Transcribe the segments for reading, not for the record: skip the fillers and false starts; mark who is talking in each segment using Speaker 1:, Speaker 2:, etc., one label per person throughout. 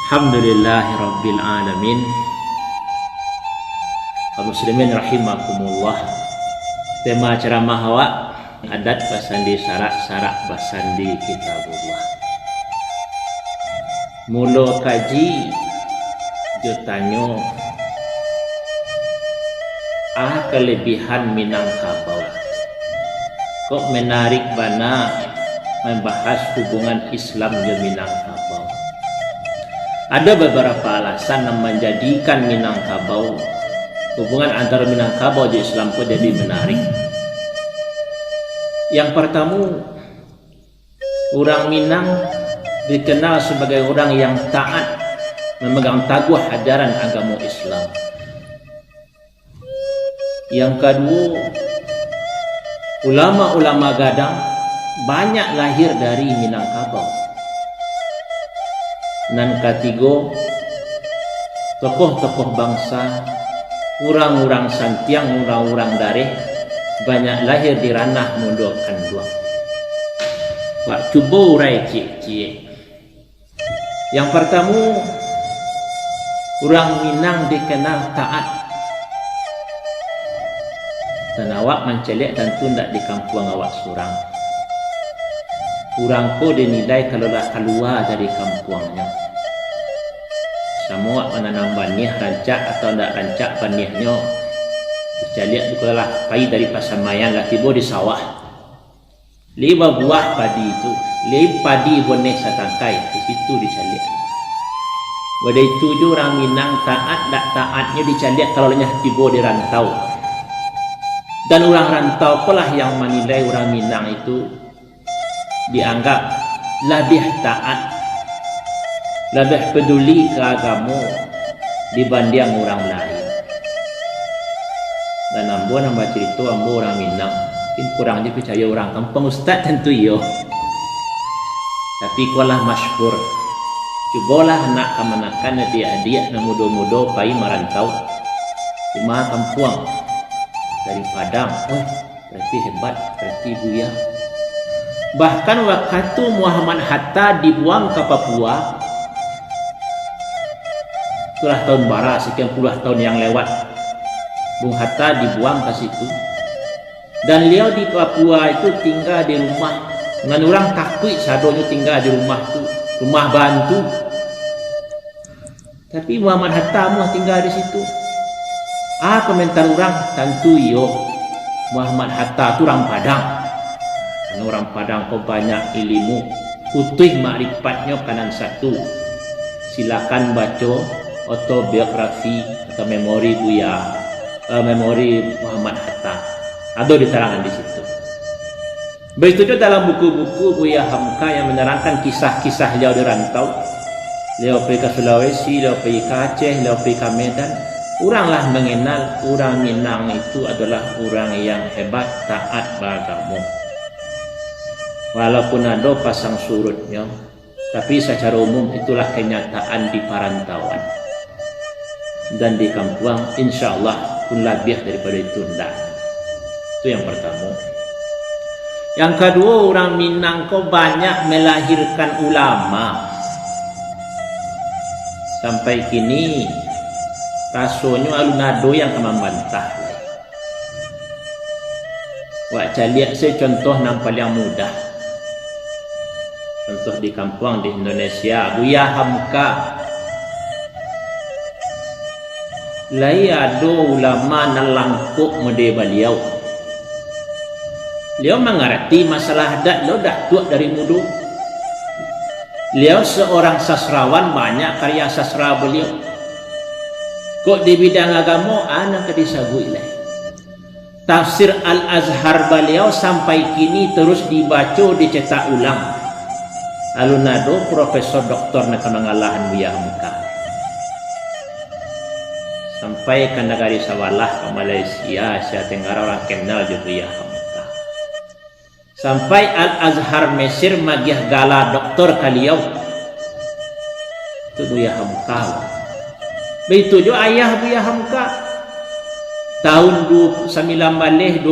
Speaker 1: Alhamdulillahirabbil alamin. Kaum muslimin rahimakumullah. Tema ceramah awak adat basandi sarak basandi kitabullah. Mula kaji jo tanyo kelebihan Minangkabau. Kok menarik bana membahas hubungan Islam dan Minangkabau. Ada beberapa alasan yang menjadikan Minangkabau, hubungan antara Minangkabau dan Islam pun jadi menarik. Yang pertama, orang Minang dikenal sebagai orang yang taat, memegang teguh ajaran agama Islam. Yang kedua, ulama-ulama Gadang banyak lahir dari Minangkabau. Dan ketiga, tokoh-tokoh bangsa, orang-orang santiang, orang-orang dareh banyak lahir di ranah Mundokan dua. Wak cuba urai cie-cie. Yang pertama, orang Minang dikenal taat. Dan awak mencelek dan tundak di kampung awak surang. Orang ko dinilai kalau lah keluar dari kampungnya. Semua menanam banih rancak atau tidak rancak banihnya. Dicaliak kalau lah pai dari pasar mayang lah tiba di sawah. 5 buah padi itu, 5 padi boneh satangkai di situ dicaliak. Pada itu je orang Minang taat tak taatnya dicaliak kalau nya tiba di rantau. Dan orang rantau pelah yang menilai orang Minang itu dianggap lebih taat, lebih peduli ke agama dibanding orang lain. Dan ambo nama cerita ambo orang Minang, mungkin kurang je percaya orang kampung ustaz tentu yo. Tapi kualah masyhur. Cubalah nak kemanakan adik-adik na muda-muda pai merantau di mana kampung dari Padang. Berarti hebat, berarti buya. Bahkan waktu Muhammad Hatta dibuang ke Papua, itulah tahun bara sekian puluh tahun yang lewat, Bung Hatta dibuang ke situ. Dan beliau di Papua itu tinggal di rumah dengan orang takut sadonya tinggal di rumah itu, rumah bantu. Tapi Muhammad Hatta mau tinggal di situ. Komentar orang tentu yo Muhammad Hatta itu orang Padang. Orang Padang kau banyak ilmu, putih makrifatnya kanan satu. Silakan baca autobiografi atau memori Buya, memori Muhammad Hatta. Ada diterangkan di situ. Begitu juga dalam buku-buku Buya Hamka yang menerangkan kisah-kisah jauh di rantau. Beliau pergi ke Sulawesi, beliau pergi ke Aceh, beliau pergi ke Medan. Oranglah mengenal orang Minang itu adalah orang yang hebat, taat beragama. Walaupun ada pasang surutnya, tapi secara umum itulah kenyataan di perantauan. Dan di kampung insya Allah pun lebih daripada itu ndak. Itu yang pertama. Yang kedua, orang Minang kau banyak melahirkan ulama. Sampai kini rasanya alunado yang membantah. Wak caliak saya contoh nampal yang mudah. Contoh di kampung di Indonesia, Buya Hamka. Lai ada ulama nalangkuk mode beliau. Beliau mengerti masalah adat, beliau dah tua dari muda. Beliau seorang sastrawan, banyak karya sastra beliau. Kok di bidang agama, anak disagui lah. Tafsir Al-Azhar beliau sampai kini terus dibaca, dicetak ulang. Alunado Profesor Doktor nak mengalahan Buya Hamka. Sampai ke negara Sawalah ke Malaysia, Asia Tenggara orang kenal juga Buya Hamka. Sampai Al-Azhar Mesir magih gala doktor kaliau. Itu Buya Hamka. Begitu juga ayah Buya Hamka. Tahun 1926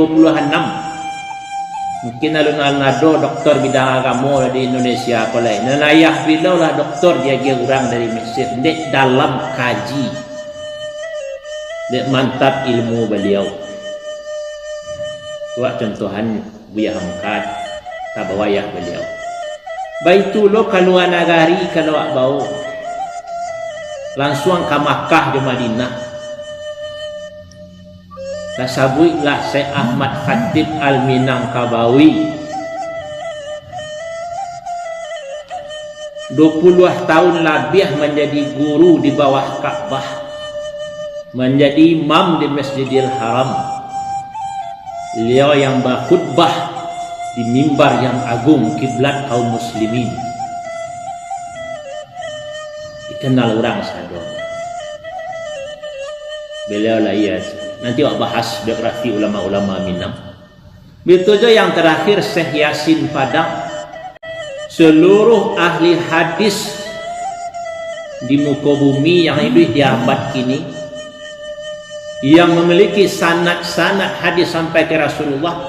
Speaker 1: Mungkin alun-alun ada doktor bidang agama di Indonesia apa lain. Nenayah bila lah doktor dia orang dari Mesir. Dek dalam kaji. Dek mantap ilmu beliau. Buat contohan Buya Hamkad. Tabawayah beliau. Baitulo kalau nagari kalau bau. Langsung ke Makkah di Madinah. Tasabuilah Syekh Ahmad Khatib Al-Minangkabawi 20 tahun lebih menjadi guru di bawah Ka'bah, menjadi imam di Masjidil Haram. Beliau yang berkhutbah di mimbar yang agung kiblat kaum muslimin. Dikenal orang sadar. Beliau lah nanti awak bahas biografi ulama-ulama Minang. Betul je yang terakhir Syekh Yasin Padang. Seluruh ahli hadis di muka bumi yang hidup di abad kini yang memiliki sanad-sanad hadis sampai ke Rasulullah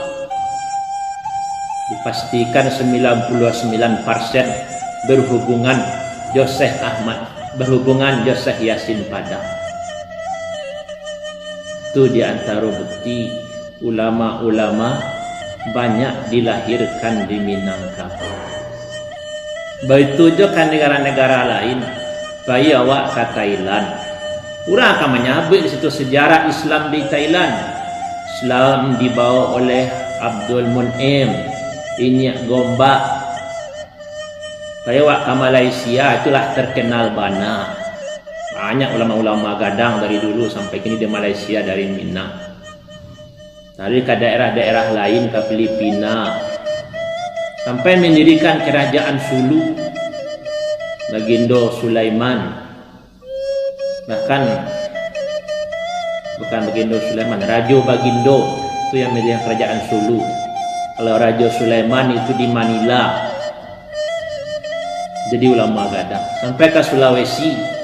Speaker 1: dipastikan 99% berhubungan Syekh Ahmad, berhubungan Syekh Yasin Padang. Itu di antara bukti ulama-ulama banyak dilahirkan di Minangkabau. Begitu juga kan negara-negara lain. Bayi awak ke Thailand. Orang akan menyabit di situ sejarah Islam di Thailand. Islam dibawa oleh Abdul Mun'im, Inyak Gombak. Bayi awak ke Malaysia itulah terkenal Bana. Banyak ulama-ulama gadang dari dulu sampai kini di Malaysia dari Minang. Dari ke daerah-daerah lain ke Filipina. Sampai mendirikan kerajaan Sulu. Bagindo Sulaiman. Bahkan bukan Bagindo Sulaiman, Rajo Bagindo itu yang mendirikan kerajaan Sulu. Kalau Rajo Sulaiman itu di Manila. Jadi ulama gadang. Sampai ke Sulawesi.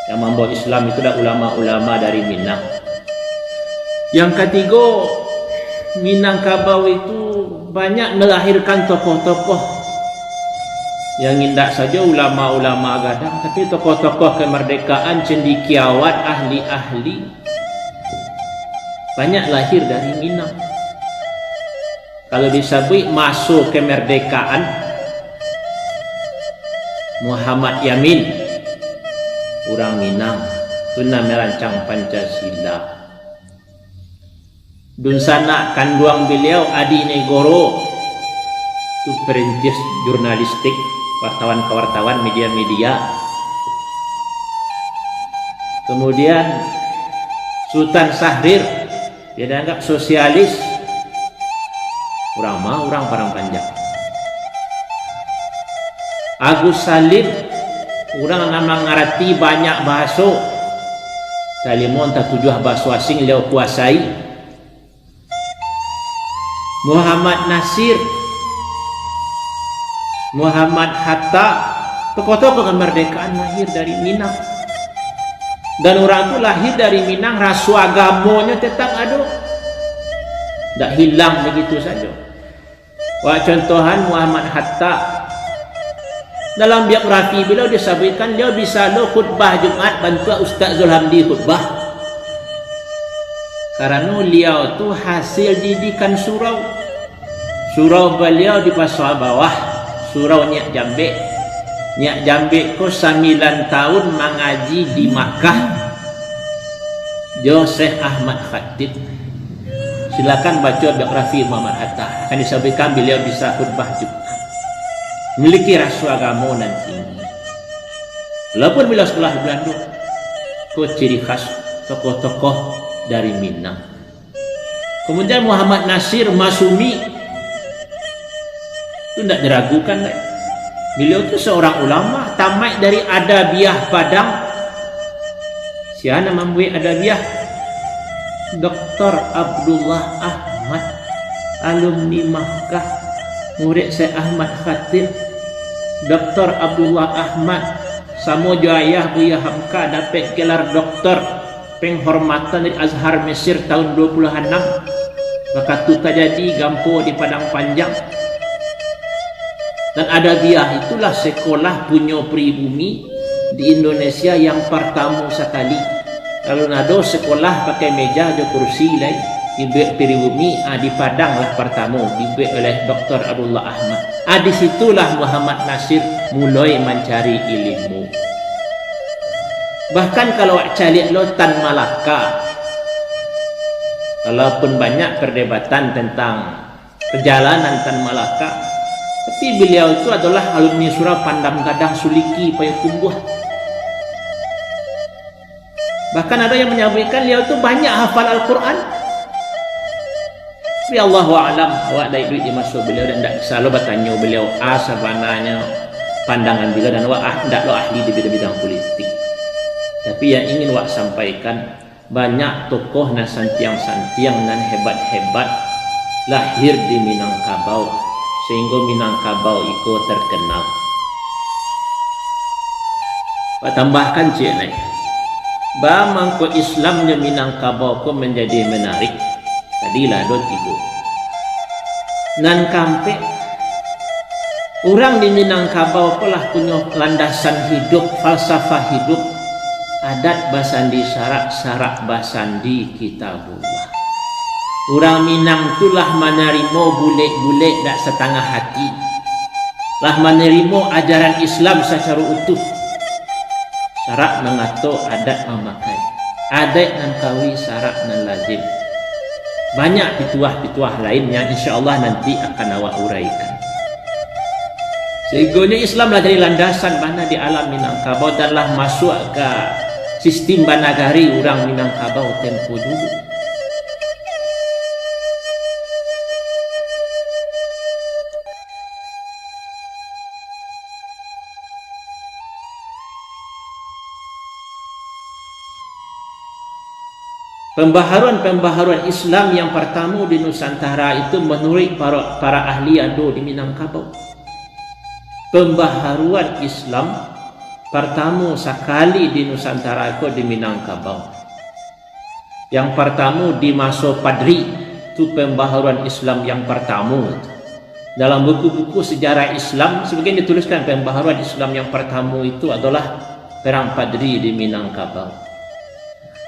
Speaker 1: Yang membawa Islam itu adalah ulama-ulama dari Minang. Yang ketiga, Minangkabau itu banyak melahirkan tokoh-tokoh yang tidak saja ulama-ulama gadang, tapi tokoh-tokoh kemerdekaan, cendekiawan, ahli-ahli banyak lahir dari Minang. Kalau disebut masuk kemerdekaan, Muhammad Yamin orang Minang tuna merancang Pancasila. Dun sana kanduang beliau Adi Negoro itu perintis jurnalistik, wartawan-wartawan, media-media. Kemudian Sultan Syahrir dia dianggap sosialis. Orang Parangpanjang. Agus Salim orang nama ngerti banyak bahasa. Talimon tak tujuh bahasa asing beliau kuasai. Muhammad Nasir, Muhammad Hatta, tokoh-tokoh kemerdekaan lahir dari Minang. Dan orang itu lahir dari Minang, rasu agamanya tetap ada. Tak hilang begitu saja. Wah, contohan Muhammad Hatta. Dalam biografi beliau disebutkan dia bisa lo khutbah Jumat bantu Ustaz Zulhamdi khutbah. Karena beliau tu hasil didikan surau. Surau beliau di pasar bawah, surau Nyak Jambe. Nyak Jambe ko 9 tahun mengaji di Makkah. Syekh Ahmad Khatib. Silakan baca biografi Muhammad Hatta. Akan disebutkan beliau bisa khutbah Jumat. Memiliki rasa agama dan tinggi. Walaupun bila sekolah di Belanda, kok ciri khas tokoh-tokoh dari Minang. Kemudian Muhammad Nasir Masumi itu tidak diragukan. Beliau itu seorang ulama tamat dari Adabiah Padang. Siapa nama membuat Adabiah? Dr. Abdullah Ahmad, alumni Makkah, murid Syekh Ahmad Khatib. Dr. Abdullah Ahmad samo ayah Buya Hamka dapat gelar doktor penghormatan dari Azhar Mesir tahun 26. maka tu jadi gampo di Padang Panjang. Dan Adabiah itulah sekolah punya pribumi di Indonesia yang pertama sekali. Kalau nado sekolah pakai meja ada kursi lain di pribumi, di Padang lah pertama dibuat oleh Dr. Abdullah Ahmad. Di situlah Muhammad Nasir mulai mencari ilmu. Bahkan kalau cari Tan Malaka, walaupun banyak perdebatan tentang perjalanan Tan Malaka, tapi beliau itu adalah alumni surau Pandam Gadang Suliki Payakumbuh. Bahkan ada yang menyampaikan beliau itu banyak hafal Al-Quran. Tapi Allahu a'lam, awak dari duit dimasuk beliau dan tidak selalu bertanya beliau sebenarnya pandangan beliau, dan awak tidak lo ahli di bidang politik. Tapi yang ingin awak sampaikan, banyak tokoh dan santiang-santiang dan hebat-hebat lahir di Minangkabau, sehingga Minangkabau itu terkenal. Pak tambahkan cik naik, mangko Islamnya Minangkabau kok menjadi menarik. Tadilah do tigo. Nan kampe orang di Minangkabau kolah punya landasan hidup, falsafah hidup, adat basandi sarak basandi kitabullah. Orang Minang itulah menerima bule-bule dak setengah hati, lah menerima ajaran Islam secara utuh. Syarat mengatur adat memakai, adat nan kawi syarat nan lazim. Banyak pituah-pituah lain yang insya Allah nanti akan awak uraikan. Sehingga Islam lah jadi landasan mana di alam Minangkabau, dan lah masuk ke sistem banagari orang Minangkabau tempo dulu. Pembaharuan Islam yang pertama di Nusantara itu menurut para ahli ado di Minangkabau. Pembaharuan Islam pertama sekali di Nusantara itu di Minangkabau. Yang pertama di masa Padri, itu pembaharuan Islam yang pertama. Dalam buku-buku sejarah Islam sebagian dituliskan pembaharuan Islam yang pertama itu adalah Perang Padri di Minangkabau.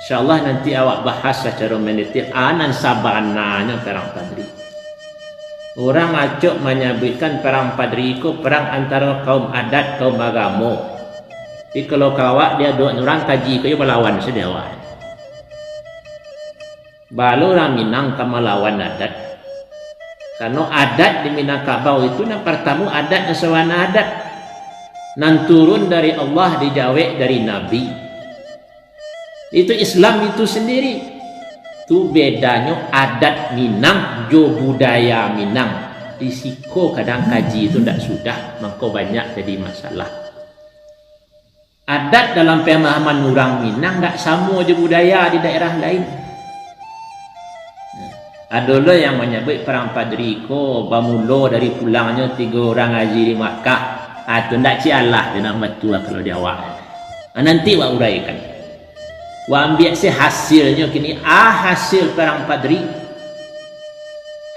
Speaker 1: InsyaAllah nanti awak bahas secara mendetil anan sabananya Perang Padri. Orang acok menyebutkan Perang Padri itu perang antara kaum adat, kaum agama. Jadi kalau kawak dia orang kaji kaya melawan sedewa. Balu orang Minang kamu melawan adat. Karena adat di Minangkabau itu yang pertama adat sewana adat. Nan turun dari Allah, dijawab dari Nabi. Itu Islam itu sendiri. Itu bedanya adat Minang jo budaya Minang. Risiko kadang kaji itu tidak sudah, maka banyak jadi masalah. Adat dalam pemahaman orang Minang tidak sama je budaya di daerah lain. Ada yang menyebut Perang Padri ko bamulo dari pulangnya 3 orang haji di Makkah. Itu tidak cialah dia nak betul kalau dia awak. Nanti awak uraikan. Wa ambil si hasilnya kini hasil Perang Padri.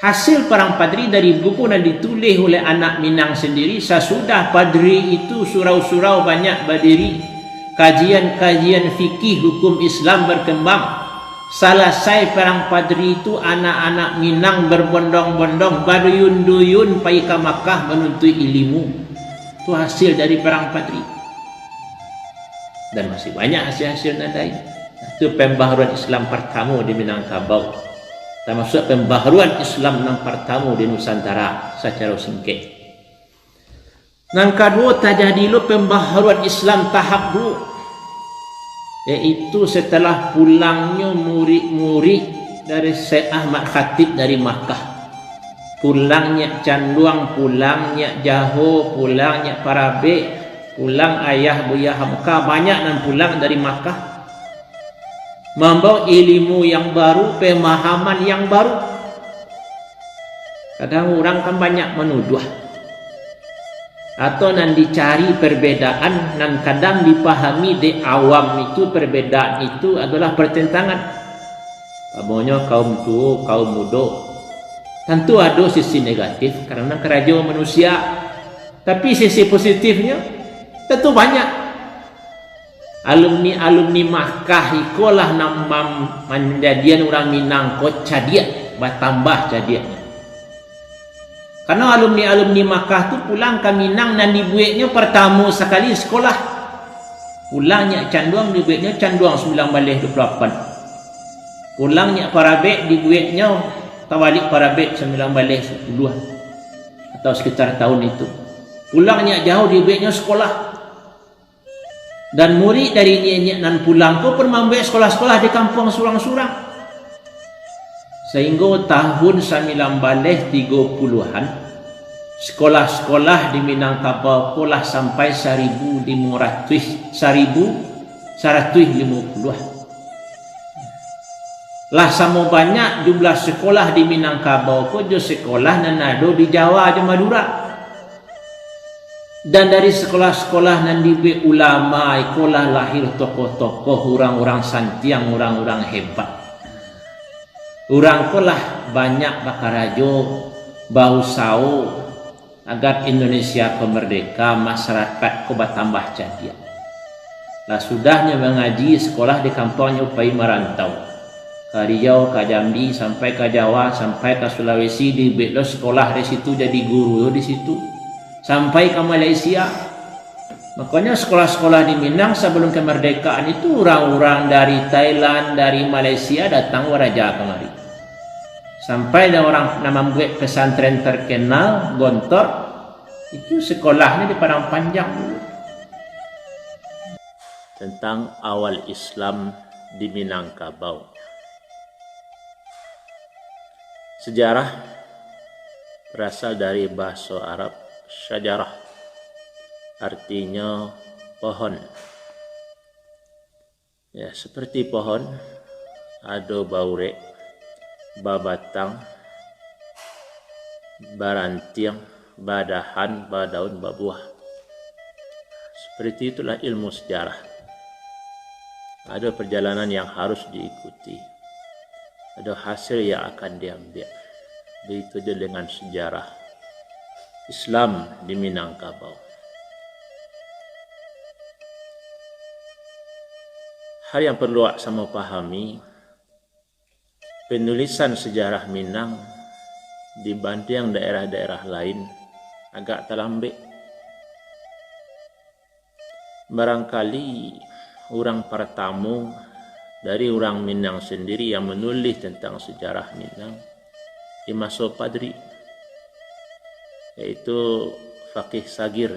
Speaker 1: Hasil Perang Padri dari buku yang ditulis oleh anak Minang sendiri. Sesudah Padri itu surau-surau banyak berdiri, kajian-kajian fikih hukum Islam berkembang. Selesai Perang Padri itu anak-anak Minang berbondong-bondong berduyun-duyun pergi ke Makkah menuntut ilmu. Itu hasil dari Perang Padri. Dan masih banyak hasil-hasil lain. Itu pembaharuan Islam pertama di Minangkabau, termasuk pembaharuan Islam yang pertama di Nusantara secara singkat. Yang kedua terjadi pembaharuan Islam tahap 2, yaitu setelah pulangnya murid-murid dari Syekh Ahmad Khatib dari Makkah, pulangnya Canduang, pulangnya Jaho, pulangnya Parabe, pulang ayah Buya Hamka, banyak yang pulang dari Makkah membawa ilmu yang baru, pemahaman yang baru. Kadang orang kan banyak menuduh atau nan dicari perbedaan, nan kadang dipahami di awam itu perbedaan itu adalah pertentangan. Kamunya kaum tua, kaum muda, Tentu ada sisi negatif karena kerajo manusia, tapi sisi positifnya tentu banyak. Alumni Makkah ikolah namam menjadian orang Minang ko cadiak, bertambah cadiaknya. Karena alumni Makkah tu pulang ke Minang dan dibuatnya pertama sekali sekolah. Pulangnya canduang dibuatnya canduang 1928. Pulangnya Parabek dibuatnya tawalik Parabek 1910 atau sekitar tahun itu. Pulangnya jauh dibuatnya sekolah. Dan murid dari nyenyak dan pulang ko pun membuat sekolah-sekolah di kampung surang-surang. Sehingga tahun 1930-an sekolah-sekolah di Minangkabau kolah sampai 1.150. Lah sama banyak jumlah sekolah di Minangkabau ko jo sekolah nan ada di Jawa di Madura. Dan dari sekolah-sekolah nan dibuat ulama ikolah lahir tokoh-tokoh orang-orang santiang, orang-orang hebat. Orang kolah banyak bakarajo bau sau agar Indonesia merdeka, masyarakat ko bertambah cadia. Lah sudahnya mengaji sekolah di kampungnya upai merantau. Ke Riau, ke Jambi, sampai ke Jawa, sampai ke Sulawesi, dibuat sekolah di situ jadi guru di situ. Sampai ke Malaysia. Makanya sekolah-sekolah di Minang sebelum kemerdekaan itu orang-orang dari Thailand, dari Malaysia datang waraja kemari. Sampai ada orang nama buat pesantren terkenal Gontor itu sekolahnya di Padang Panjang dulu. Tentang awal Islam di Minangkabau. Sejarah berasal dari bahasa Arab syajarah, artinya pohon. Ya, seperti pohon ada baurek, babatang, barantiang, badahan, badaun, babuah. Seperti itulah ilmu sejarah. Ada perjalanan yang harus diikuti. Ada hasil yang akan diambil. Begitu juga dengan sejarah Islam di Minangkabau. Hal yang perlu sama pahami, penulisan sejarah Minang dibanding daerah-daerah lain agak terlambat. Barangkali orang pertama dari orang Minang sendiri yang menulis tentang sejarah Minang di masa Padri, yaitu Fakih Sagir,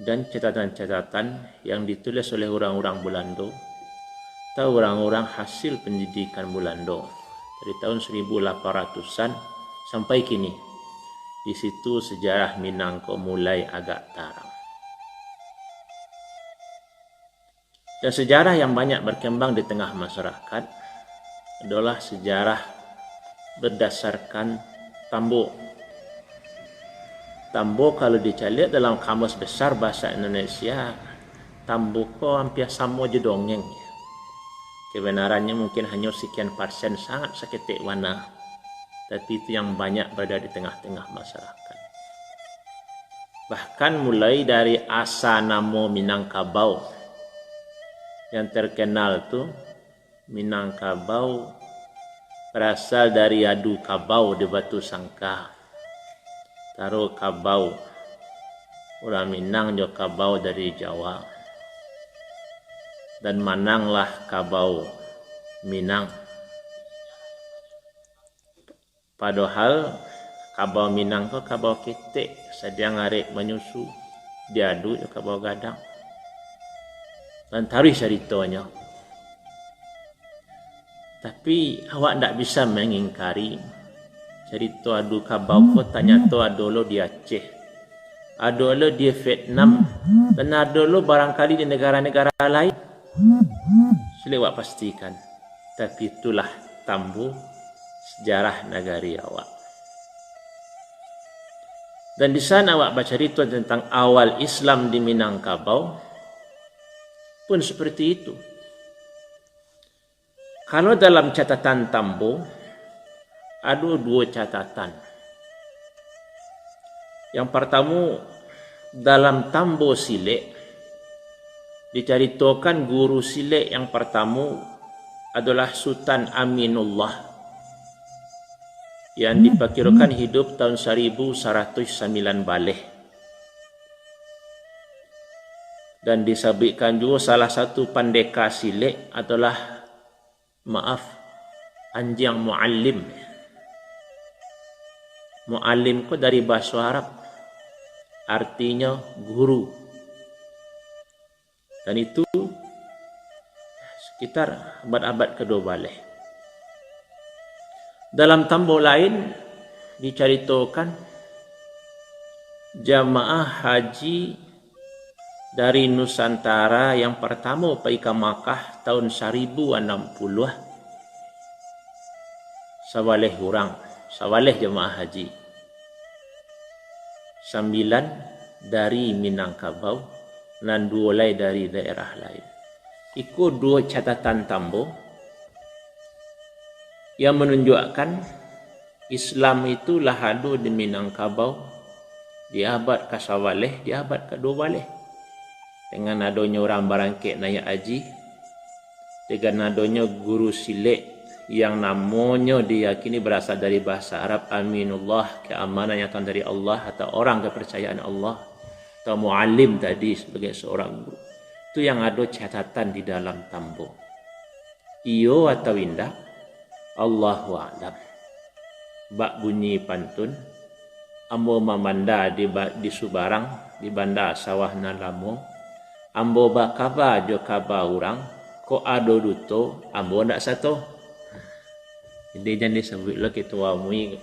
Speaker 1: dan catatan-catatan yang ditulis oleh orang-orang Belanda atau orang-orang hasil pendidikan Belanda dari tahun 1800-an sampai kini. Di situ sejarah Minang kok mulai agak tarang. Dan sejarah yang banyak berkembang di tengah masyarakat adalah sejarah berdasarkan tambo. Tambo kalau dicari dalam kamus besar bahasa Indonesia, tambo ko hampir sama je dongeng. Kebenarannya mungkin hanya sekian persen, sangat seketik warna, tapi itu yang banyak berada di tengah-tengah masyarakat. Bahkan mulai dari asa nama Minangkabau yang terkenal tuh, Minangkabau berasal dari adu kabau di Batu Sangka. Taruh kabau, orang Minang juga kabau dari Jawa, dan mananglah kabau Minang. Padahal kabau Minang kok kabau ketek, sedia ngarik menyusu, diadu juga kabau gadang. Dan taruh ceritanya. Tapi awak tidak bisa mengingkari cerita adu kabau ko tanya tu adolo di Aceh, adolo di Vietnam, dan adolo barangkali di negara-negara lain. Sulit awak pastikan. Tapi itulah tambu sejarah negari awak. Dan di sana awak baca cerita tentang awal Islam di Minangkabau pun seperti itu. Kalau dalam catatan tambu ada dua catatan. Yang pertama, dalam Tambo Silek diceritakan guru Silek yang pertama adalah Sultan Aminullah yang diperkirakan hidup tahun 1109 Baleh. Dan disebutkan juga salah satu pendekar Silek adalah Anjang Muallim. Muallim itu dari bahasa Arab, artinya guru. Dan itu sekitar abad-abad kedua Baleh. Dalam tambah lain diceritakan jamaah haji dari Nusantara yang pertama pergi ke Makkah tahun 1060 sawaleh jamaah haji. 9 dari Minangkabau dan 2 lain dari daerah lain. Ikut 2 catatan tambo yang menunjukkan Islam itu lah ada di Minangkabau di abad ke-11, di abad ke-12. Dengan adanya orang barangkit naik haji, dengan adanya guru Silek yang namanya diyakini berasal dari bahasa Arab Aminullah, keamanan yang datang dari Allah atau orang kepercayaan Allah, atau muallim tadi sebagai seorang guru. Itu yang ada catatan di dalam tambo. Iyo atau indah, Allahu a'lam. Bak bunyi pantun, ambo mamanda di Subarang, di bandar sawah Nalamo, ambo bakaba jo kaba orang, ko ado duto, ambo ndak satu. Jadi jangan disebutlah ketua mui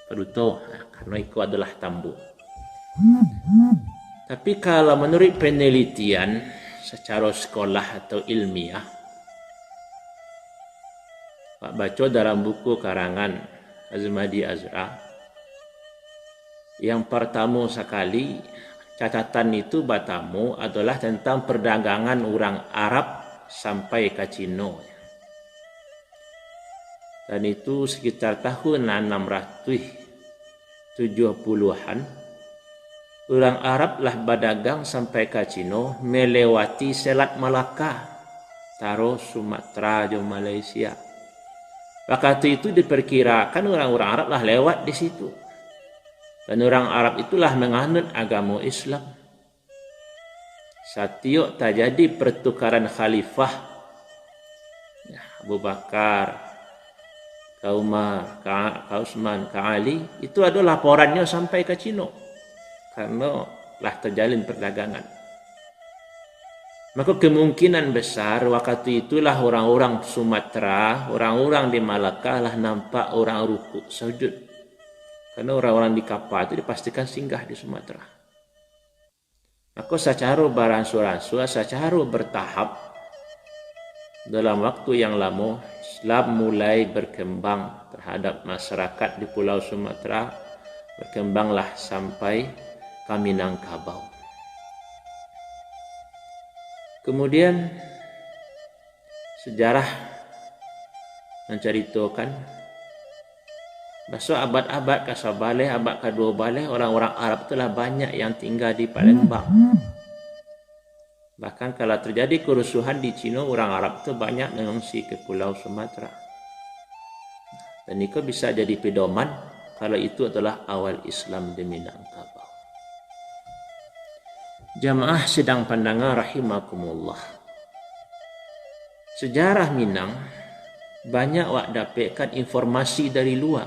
Speaker 1: peduto, karena itu adalah tambo. Tapi kalau menurut penelitian secara sekolah atau ilmiah, Pak baca dalam buku karangan Azmadi Azra, yang pertama sekali catatan itu batamu adalah tentang perdagangan orang Arab sampai ke Cina. Dan itu sekitar tahun 670-an, orang Arab lah berdagang sampai ke Cina melewati Selat Malaka, taruh Sumatera dan Malaysia. Waktu itu diperkirakan orang-orang Arab lah lewat di situ. Dan orang Arab itulah menganut agama Islam. Setiap terjadi pertukaran khalifah, Abu Bakar, Umar, Utsman, Ali, itu ada laporannya sampai ke Cina karena lah terjalin perdagangan. Maka kemungkinan besar waktu itulah orang-orang Sumatera, orang-orang di Malaka lah nampak orang rukuk sujud. Karena orang-orang di kapal itu dipastikan singgah di Sumatera. Maka secara beransur-ansur, secara bertahap, dalam waktu yang lama, Islam mulai berkembang terhadap masyarakat di Pulau Sumatera, berkembanglah sampai ke Minangkabau. Kemudian sejarah menceritakan bahwa abad-abad ke-11, abad ke-12 orang-orang Arab telah banyak yang tinggal di Palembang. Bahkan kalau terjadi kerusuhan di Cina, orang Arab itu banyak mengungsi ke Pulau Sumatera. Dan itu bisa jadi pedoman kalau itu adalah awal Islam di Minangkabau. Jamaah sedang pandangan rahimakumullah. Sejarah Minang banyak wak dapatkan informasi dari luar.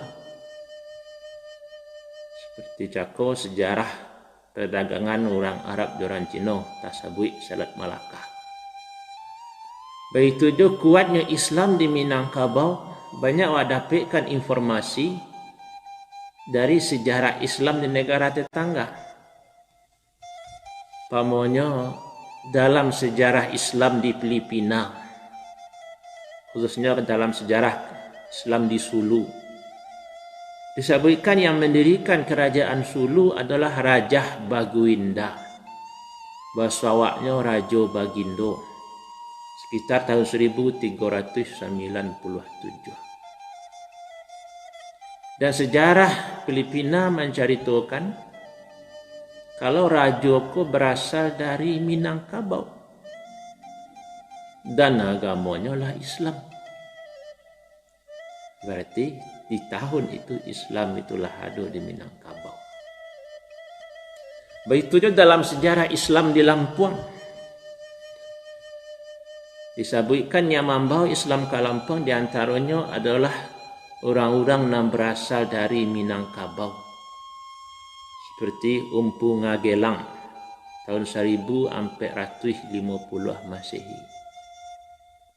Speaker 1: Seperti cako sejarah perdagangan orang Arab dan Cina, tasabui Selat Malaka. Begitu juga kuatnya Islam di Minangkabau, banyak wak dapatkan informasi dari sejarah Islam di negara tetangga. Pamonya dalam sejarah Islam di Filipina, khususnya dalam sejarah Islam di Sulu, disebutkan yang mendirikan kerajaan Sulu adalah Raja Baguinda. Bahasa awaknya Raja Bagindo. Sekitar tahun 1397. Dan sejarah Filipina menceritakan kalau raja ko berasal dari Minangkabau dan agamanya lah Islam. Berarti di tahun itu Islam itulah ada di Minangkabau. Begitu juga dalam sejarah Islam di Lampung. Disebutkan yang membawa Islam ke Lampung diantaranya adalah orang-orang yang berasal dari Minangkabau. Seperti Umpu Ngagelang tahun 1450 Masehi.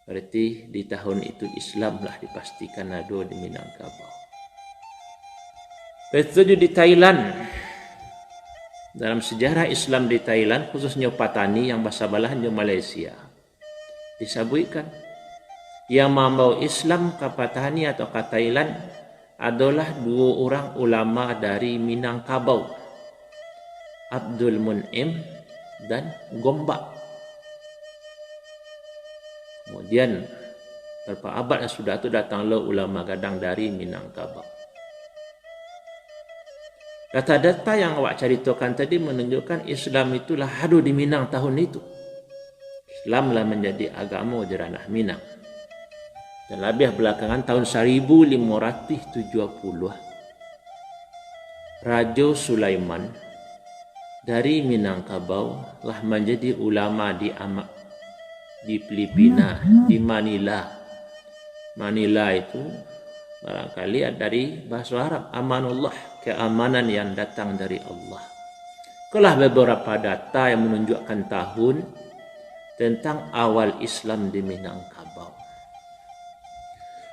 Speaker 1: Berarti di tahun itu Islam lah dipastikan ada di Minangkabau. Begitu di Thailand. Dalam sejarah Islam di Thailand, khususnya Patani yang bahasa balahan di Malaysia, disebutkan yang membawa Islam ke Patani atau ke Thailand adalah dua orang ulama dari Minangkabau, Abdul Mun'im dan Gombak. Kemudian beberapa abad yang sudah itu datanglah ulama gadang dari Minangkabau. Data-data yang awak ceritakan tadi menunjukkan Islam itulah ada di Minang tahun itu. Islamlah menjadi agama di ranah Minang. Dan lebih belakangan tahun 1570, Raja Sulaiman dari Minangkabau telah menjadi ulama di Filipina, di Manila. Manila itu barangkali dari bahasa Arab, amanullah, keamanan yang datang dari Allah. Itulah beberapa data yang menunjukkan tahun tentang awal Islam di Minangkabau.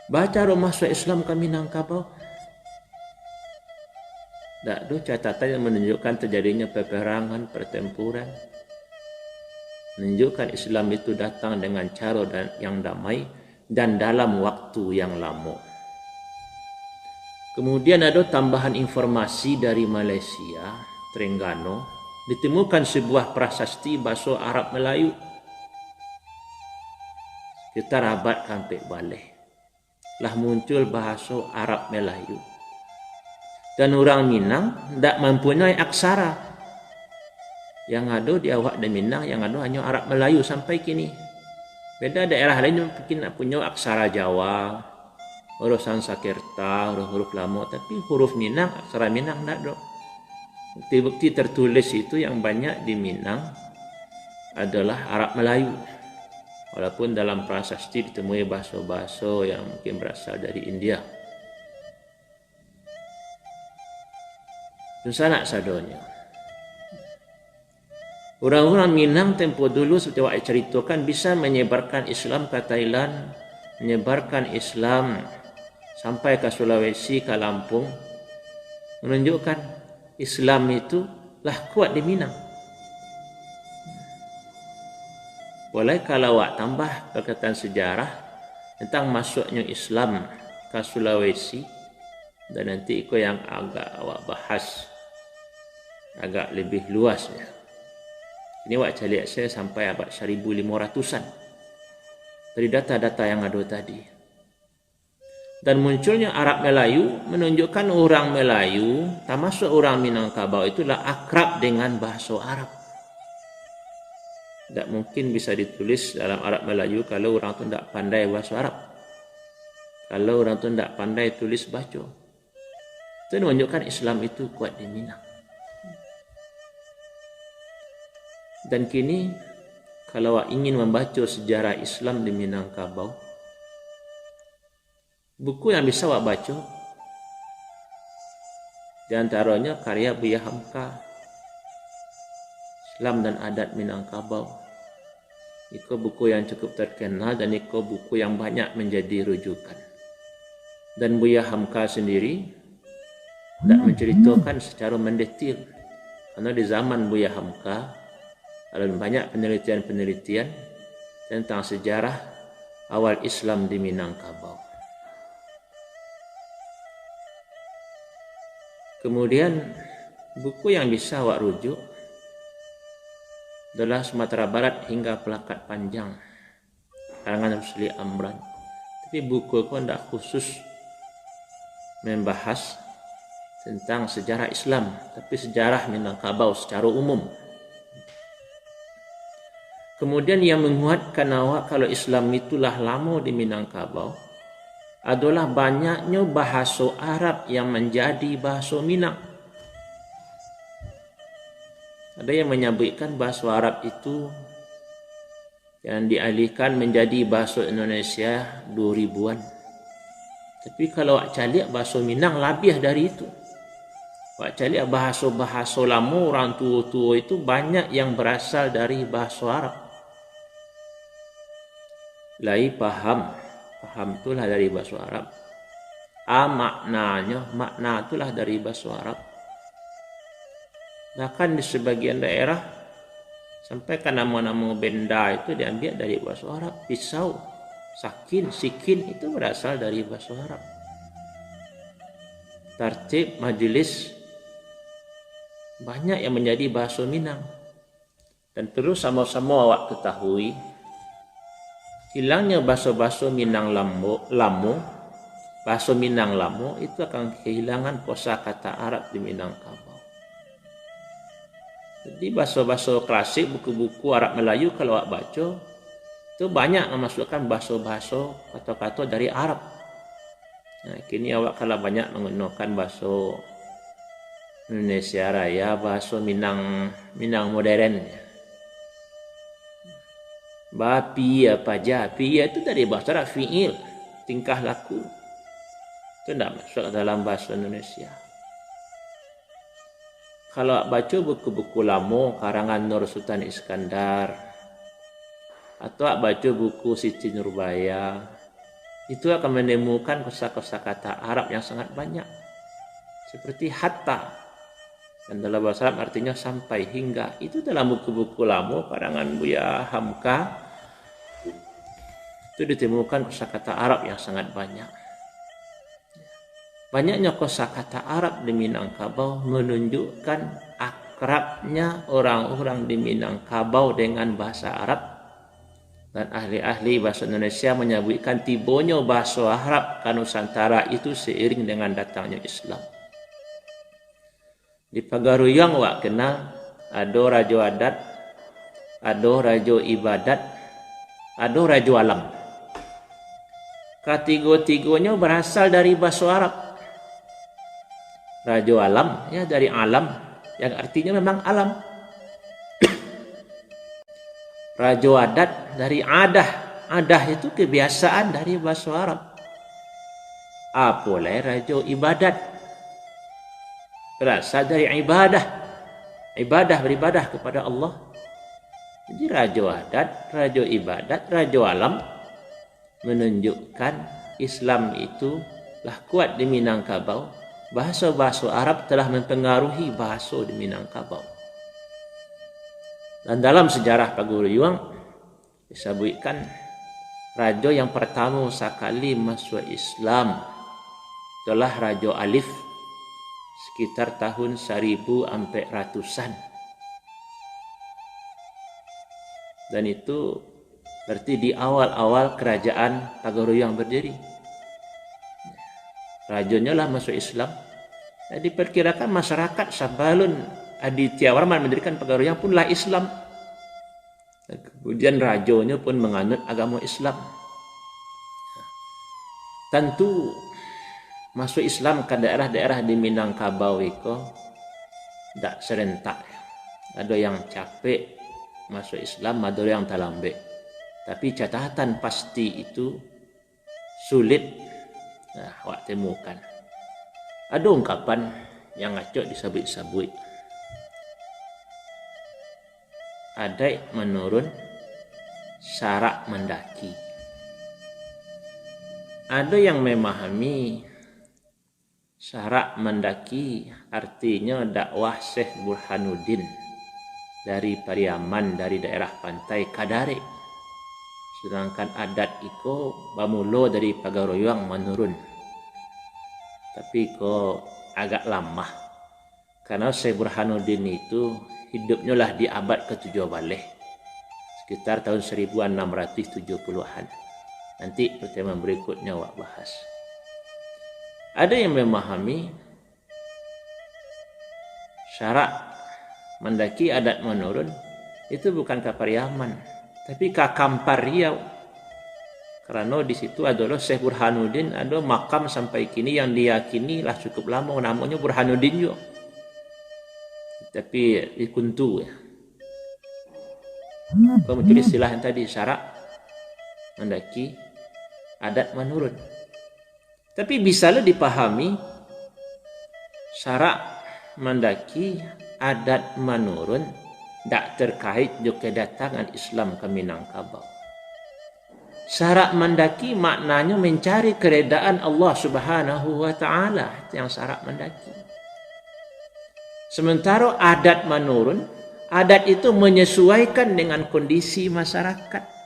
Speaker 1: Baca rumah masuk Islam ke Minangkabau. Tak ada catatan yang menunjukkan terjadinya peperangan, pertempuran. Menunjukkan Islam itu datang dengan cara yang damai dan dalam waktu yang lama. Kemudian ada tambahan informasi dari Malaysia, Terengganu, ditemukan sebuah prasasti bahasa Arab Melayu. Kita rabat sampai balik. Lah muncul bahasa Arab Melayu. Dan orang Minang tidak mempunyai aksara. Yang ada di awak dan Minang, yang ada hanya Arab Melayu sampai kini. Beda daerah lain mungkin punya aksara Jawa, huruf Sanskerta, huruf lama, tapi huruf Minang, aksara Minang tidak ada. Bukti-bukti tertulis itu yang banyak di Minang adalah Arab Melayu. Walaupun dalam prasasti ditemui bahasa-bahasa yang mungkin berasal dari India. Itu sanak sadonya. Orang-orang Minang tempoh dulu seperti yang ceritakan bisa menyebarkan Islam ke Thailand, menyebarkan Islam sampai ke Sulawesi, ke Lampung, menunjukkan Islam itu lah kuat di Minang. Boleh kalau awak tambah perkataan sejarah tentang masuknya Islam ke Sulawesi, dan nanti ikut yang agak awak bahas agak lebih luasnya. Ini awak cari saya sampai abad 1500-an dari data-data yang ada tadi. Dan munculnya Arab Melayu menunjukkan orang Melayu, termasuk orang Minangkabau, itulah akrab dengan bahasa Arab. Tidak mungkin bisa ditulis dalam Arab Melayu kalau orang itu tidak pandai bahasa Arab. Kalau orang itu tidak pandai tulis baca. Itu menunjukkan Islam itu kuat di Minang. Dan kini kalau ingin membaca sejarah Islam di Minangkabau, buku yang bisa awak baca di antaranya karya Buya Hamka, Islam dan Adat Minangkabau. Itu buku yang cukup terkenal dan itu buku yang banyak menjadi rujukan. Dan Buya Hamka sendiri tidak menceritakan secara mendetail, karena di zaman Buya Hamka ada banyak penelitian-penelitian tentang sejarah awal Islam di Minangkabau. Kemudian buku yang bisa awak rujuk adalah Sumatera Barat hingga Pelakat Panjang, karangan Rusli Amran. Tapi buku itu tidak khusus membahas tentang sejarah Islam, tapi sejarah Minangkabau secara umum. Kemudian yang menguatkan awak kalau Islam itulah lama di Minangkabau adalah banyaknya bahasa Arab yang menjadi bahasa Minang. Ada yang menyebutkan bahasa Arab itu yang dialihkan menjadi bahasa Indonesia 2000-an. Tapi kalau awak cari bahasa Minang lebih dari itu. Awak cari bahasa-bahasa lama orang tua-tua itu banyak yang berasal dari bahasa Arab. Lai paham itulah dari bahasa Arab. Makna itulah dari bahasa Arab. Bahkan di sebagian daerah sampai kan nama-nama benda itu diambil dari bahasa Arab. Pisau, sakin, sikin itu berasal dari bahasa Arab. Tartib, majelis banyak yang menjadi bahasa Minang. Dan perlu sama-sama awak ketahui, hilangnya bahasa-bahasa Minang Lamo, bahasa Minang Lamo itu akan kehilangan kosakata Arab di Minangkabau. Jadi bahasa-bahasa klasik, buku-buku Arab Melayu kalau awak baca, itu banyak memasukkan bahasa-bahasa kata-kata dari Arab. Nah, kini awak kalau banyak menggunakan bahasa Indonesia Raya, bahasa Minang modern. Bapi apa japi itu dari bahasa Arab, fi'il, tingkah laku. Itu tidak masuk dalam bahasa Indonesia. Kalau baca buku-buku lama karangan Nur Sultan Iskandar atau baca buku Siti Nurbaya, itu akan menemukan kosa-kata Arab yang sangat banyak. Seperti hatta, dan dalam bahasa Arab artinya sampai, hingga. Itu dalam buku-buku lama karangan Buya Hamka itu ditemukan kosakata Arab yang sangat banyak. Banyaknya kosakata Arab di Minangkabau menunjukkan akrabnya orang-orang di Minangkabau dengan bahasa Arab. Dan ahli-ahli bahasa Indonesia menyebutkan tibanya bahasa Arab ke Nusantara itu seiring dengan datangnya Islam. Di Pagaruyang awak kenal ada Raja Adat, ada Raja Ibadat, ada Raja Alam. Ketiga-tiganya berasal dari bahasa Arab. Raja Alam ya dari alam yang artinya memang alam. Raja Adat dari adah. Adah itu kebiasaan dari bahasa Arab. Apalagi Raja Ibadat berasal dari ibadah. Ibadah, beribadah kepada Allah. Jadi Raja Adat, Raja Ibadat, Raja Alam menunjukkan Islam itu lah kuat di Minangkabau. Bahasa-bahasa Arab telah mempengaruhi bahasa di Minangkabau. Dan dalam sejarah Pagaruyang disebutkan raja yang pertama sekali masuk Islam adalah Raja Alif sekitar tahun 1400-an. Dan itu berarti di awal-awal kerajaan Pagaruyang berdiri. Rajanya lah masuk Islam. Diperkirakan masyarakat sebelum Aditya Warman mendirikan Pagaruyang pun lah Islam. Dan kemudian rajanya pun menganut agama Islam. Tentu masuk Islam ke daerah-daerah di Minangkabau itu tidak serentak. Ada yang capek masuk Islam, ada yang terlambat. Tapi catatan pasti itu sulit awak temukan. Ada ungkapan yang ngacok disabut-sabut. Ada menurun, syarak mendaki. Ada yang memahami syarak mendaki artinya dakwah Syekh Burhanuddin dari Pariaman, dari daerah pantai Kadare. Sedangkan adat itu bamulo dari Pagaruyang menurun. Tapi kok agak lama. Karena Syekh Burhanuddin itu hidupnya lah di abad ke-17. Sekitar tahun 1670-an. Nanti pertemuan berikutnya awak bahas. Ada yang memahami syarak mendaki adat menurun itu bukan ke Pariaman, tapi ke Kampar Riau. Karena di situ adalah Syekh Burhanuddin, ada makam sampai kini yang diyakini lah cukup lama namanya Burhanuddin juga. Tapi di Kuntu ya. Kau mencuri istilah yang tadi syarak mendaki adat menurun. Tapi bisalah dipahami syarak mendaki adat menurun tak terkait juga kedatangan Islam ke Minangkabau. Syarak mendaki maknanya mencari keredaan Allah Subhanahu wa taala, itu yang syarak mendaki. Sementara adat menurun, adat itu menyesuaikan dengan kondisi masyarakat.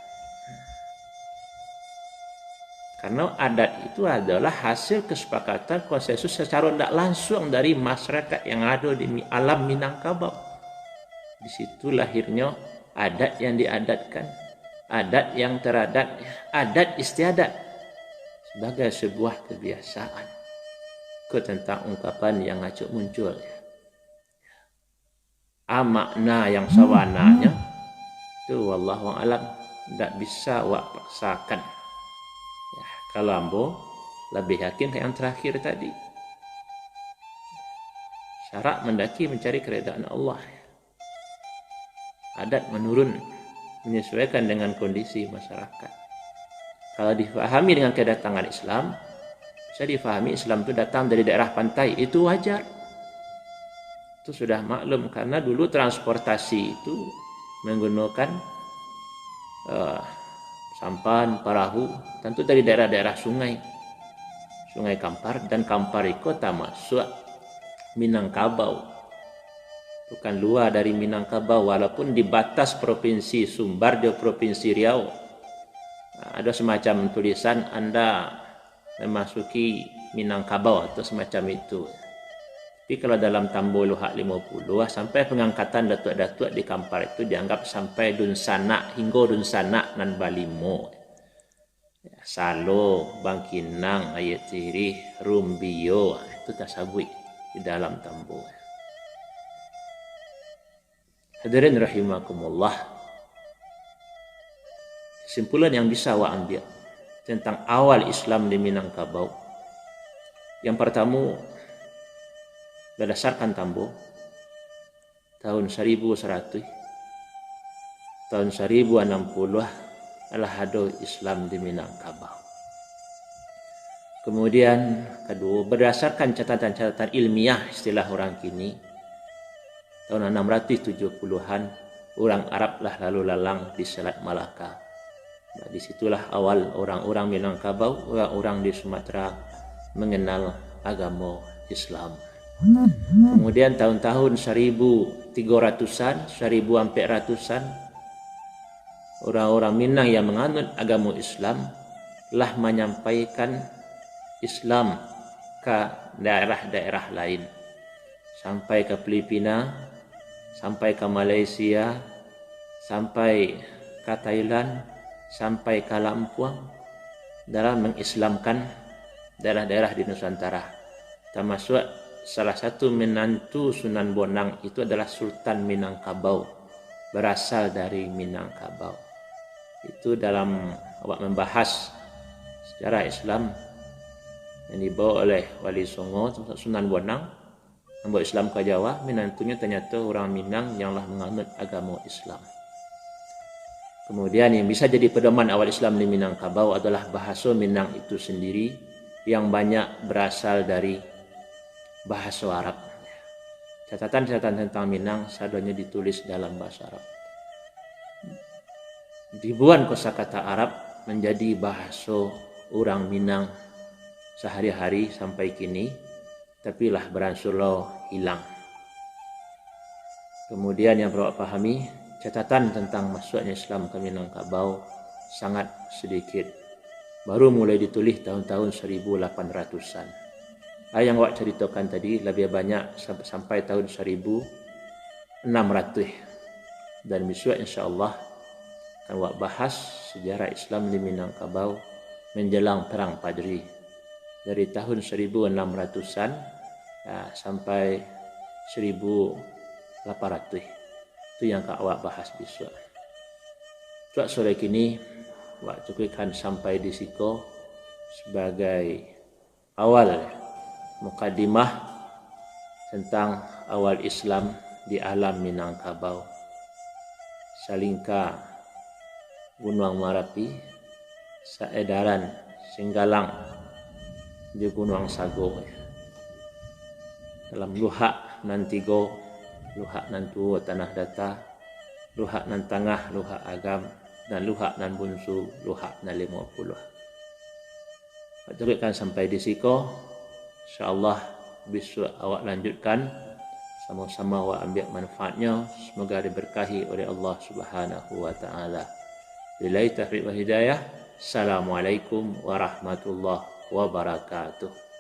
Speaker 1: Karena adat itu adalah hasil kesepakatan konsensus secara tidak langsung dari masyarakat yang ada di alam Minangkabau. Di situ lahirnya adat yang diadatkan, adat yang teradat, adat istiadat sebagai sebuah kebiasaan. Tentang ungkapan yang acuk muncul. Makna yang sawananya itu wallahu alam tidak bisa wak paksakan. Kalau ambo lebih yakin ke yang terakhir tadi. Syarak mendaki mencari keredaan Allah. Adat menurun menyesuaikan dengan kondisi masyarakat. Kalau difahami dengan kedatangan Islam, bisa difahami Islam itu datang dari daerah pantai, itu wajar. Itu sudah maklum karena dulu transportasi itu menggunakan sampan, perahu, tentu dari daerah-daerah sungai Kampar, dan Kampar itu termasuk Minangkabau, bukan luar dari Minangkabau, walaupun di batas provinsi Sumbar di provinsi Riau ada semacam tulisan Anda memasuki Minangkabau atau semacam itu. Tapi kalau dalam Tambo Luhak 50 sampai pengangkatan datuk-datuk di Kampar itu dianggap sampai Dunsana hingga Dunsana nan Balimo. Salo, Bangkinang, Ayat Tirih, Rumbio itu tasabui di dalam Tambo. Hadirin rahimakumullah. Kesimpulan yang bisa wa ambil tentang awal Islam di Minangkabau. Yang pertama, berdasarkan Tambo tahun 1100 tahun 1060 adalah ada Islam di Minangkabau. Kemudian kedua, berdasarkan catatan-catatan ilmiah istilah orang kini, tahun 670-an orang Arab lah lalu lalang di Selat Malaka. Nah, disitulah awal orang-orang Minangkabau, orang-orang di Sumatera mengenal agama Islam. Kemudian tahun-tahun 1300-an, 1400-an, orang-orang Minang yang menganut agama Islam telah menyampaikan Islam ke daerah-daerah lain, sampai ke Filipina, sampai ke Malaysia, sampai ke Thailand, sampai ke Lampung, dalam mengislamkan daerah-daerah di Nusantara. Termasuk salah satu menantu Sunan Bonang itu adalah Sultan Minangkabau, berasal dari Minangkabau. Itu dalam membahas sejarah Islam yang dibawa oleh Wali Songo Sunan Bonang, membawa Islam ke Jawa. Menantunya ternyata orang Minang yang telah menganut agama Islam. Kemudian yang bisa jadi pedoman awal Islam di Minangkabau adalah bahasa Minang itu sendiri yang banyak berasal dari bahasa Arab. Catatan-catatan tentang Minang seadanya ditulis dalam bahasa Arab. Ribuan kosakata Arab menjadi bahasa orang Minang sehari-hari sampai kini, tapi lah beransur hilang. Kemudian yang perlu pahami, catatan tentang masuknya Islam ke Minangkabau sangat sedikit. Baru mulai ditulis tahun-tahun 1800-an. Yang awak ceritakan tadi lebih banyak sampai tahun 1600. Dan besok insya-Allah akan awak bahas sejarah Islam di Minangkabau menjelang Perang Padri dari tahun 1600-an sampai 1800. Itu yang Kak awak bahas besok. Tuak sore kini wak cukupkan sampai di siko sebagai awal mukadimah tentang awal Islam di alam Minangkabau. Salingka Gunung Marapi, saedaran Singgalang di Gunung Sago. Dalam luhak nan tigo, luhak nan tuo tanah data, luhak nan tengah, luhak agam, dan luhak nan bunsu, luhak nan 50. Teruskan sampai di siko. InsyaAllah besok awak lanjutkan. Sama-sama awak ambil manfaatnya. Semoga diberkahi oleh Allah Subhanahu wa ta'ala. Billahi taufiq wa hidayah. Assalamualaikum warahmatullahi wabarakatuh.